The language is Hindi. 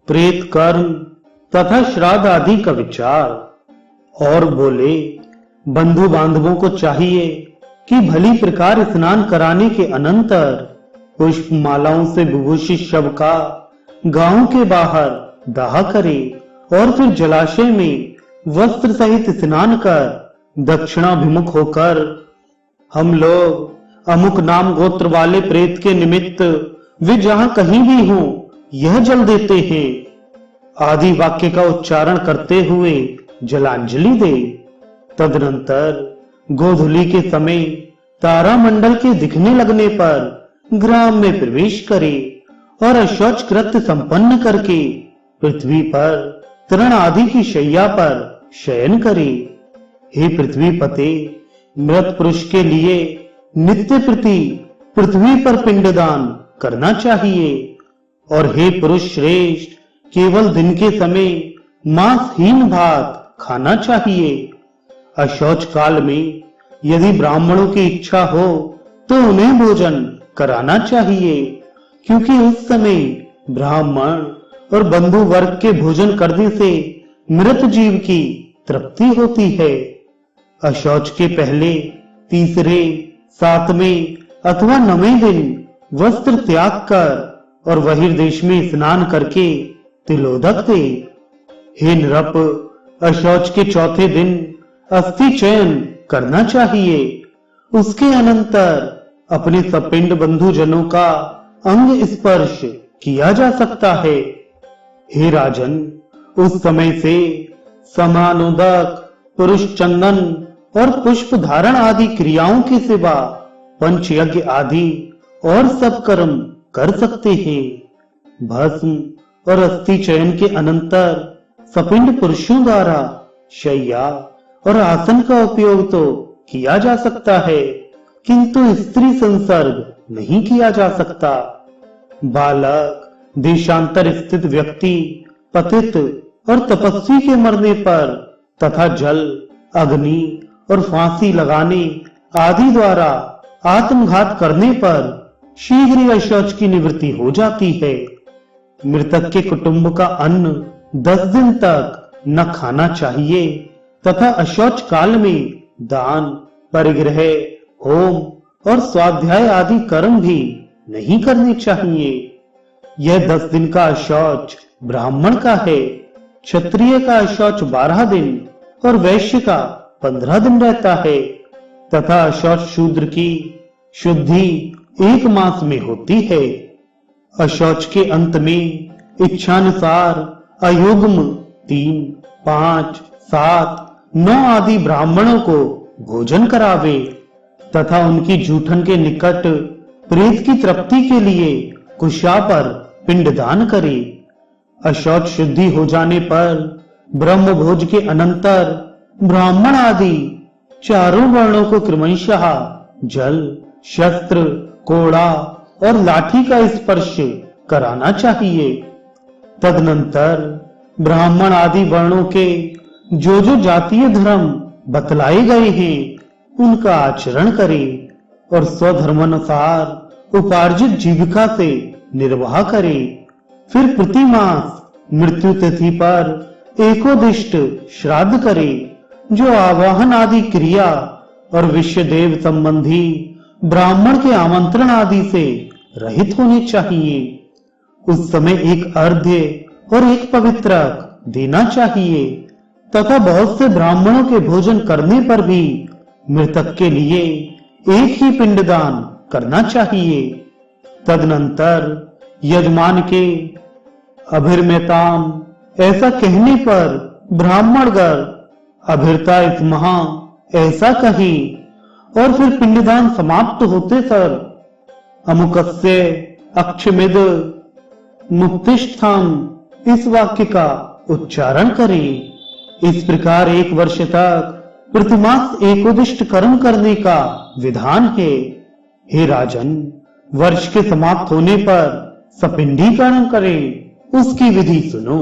प्रेत कर्म तथा श्राद्ध आदि का विचार। और बोले, बंधु बांधवों को चाहिए कि भली प्रकार स्नान कराने के अनंतर पुष्प मालाओं से विभूषित शव का गांव के बाहर दाह करे और फिर जलाशय में वस्त्र सहित स्नान कर दक्षिणाभिमुख होकर हम लोग अमुक नाम गोत्र वाले प्रेत के निमित्त वे जहां कहीं भी हों यह जल देते हैं आदि वाक्य का उच्चारण करते हुए जलांजलि दे। तदनंतर गोधूली के समय तारामंडल के दिखने लगने पर ग्राम में प्रवेश करे और अशौच कृत्य संपन्न करके पृथ्वी पर तृण आदि की शैया पर शयन करे। हे पृथ्वी पते, मृत पुरुष के लिए नित्य प्रति पृथ्वी पर पिंडदान करना चाहिए और हे पुरुष श्रेष्ठ, केवल दिन के समय मांसहीन भात खाना चाहिए। अशौच काल में यदि ब्राह्मणों की इच्छा हो तो उन्हें भोजन कराना चाहिए, क्योंकि उस समय ब्राह्मण और बंधु वर्ग के भोजन करने से मृत जीव की तृप्ति होती है। अशौच के पहले, तीसरे, सातवें अथवा नवें दिन वस्त्र त्याग कर और बहिर्देश में स्नान करके तिलोदक दे। हे नृप, अशौच के चौथे दिन अस्थि चयन करना चाहिए। उसके अनंतर अपने सपिंड बंधु जनों का अंग स्पर्श किया जा सकता है। हे राजन, उस समय से समानोदक, पुरुष चंदन और पुष्प धारण आदि क्रियाओं के सिवा पंच यज्ञ आदि और सब कर्म कर सकते हैं। भस्म और अस्थि चयन के अनंतर सपिंड पुरुषों द्वारा शैया और आसन का उपयोग तो किया जा सकता है, किंतु स्त्री संसर्ग नहीं किया जा सकता। बालक, देशांतर स्थित व्यक्ति, पतित और तपस्वी के मरने पर तथा जल, अग्नि और फांसी लगाने आदि द्वारा आत्मघात करने पर शीघ्र ही अशौच की निवृत्ति हो जाती है। मृतक के कुटुंब का अन्न 10 दिन तक न खाना चाहिए तथा अशौच काल में दान, परिग्रह, होम और स्वाध्याय आदि कर्म भी नहीं करने चाहिए। यह 10 दिन का अशौच ब्राह्मण का है, क्षत्रिय का अशौच 12 दिन और वैश्य का 15 दिन रहता है तथा अशौच शूद्र की शुद्धि 1 मास में होती है। अशौच के अंत में इच्छानुसार अयुग्म 3, 5, 7, 9 आदि ब्राह्मणों को भोजन करावे तथा उनकी जूठन के निकट प्रेत की तृप्ति के लिए कुशा पर पिंडदान करे। अशौच शुद्धि हो जाने पर ब्रह्म भोज के अनंतर ब्राह्मण आदि चारों वर्णों को क्रमशः जल, शस्त्र, कोड़ा और लाठी का स्पर्श कराना चाहिए। तदनंतर ब्राह्मण आदि वर्णों के जो जो जातीय धर्म बतलाए गए हैं उनका आचरण करे और स्वधर्मानुसार उपार्जित जीविका से निर्वाह करे। फिर प्रति मास मृत्यु तिथि पर एकोदिष्ट श्राद्ध करे, जो आवाहन आदि क्रिया और विश्वदेव संबंधी ब्राह्मण के आमंत्रण आदि से रहित होने चाहिए। उस समय एक अर्घ्य और एक पवित्रक देना चाहिए तथा बहुत से ब्राह्मणों के भोजन करने पर भी मृतक के लिए एक ही पिंडदान करना चाहिए। तदनंतर यजमान के अभिर्मेताम ऐसा कहने पर ब्राह्मणगण अभिरता महा ऐसा कही और फिर पिंडदान समाप्त होते सर अमुकस्य अक्षमिद मुक्तिष्ठम इस वाक्य का उच्चारण करें। इस प्रकार 1 वर्ष तक प्रतिमास एकोदिष्ट कर्म करने का विधान है। हे राजन, वर्ष के समाप्त होने पर सपिंडीकरण करें, उसकी विधि सुनो।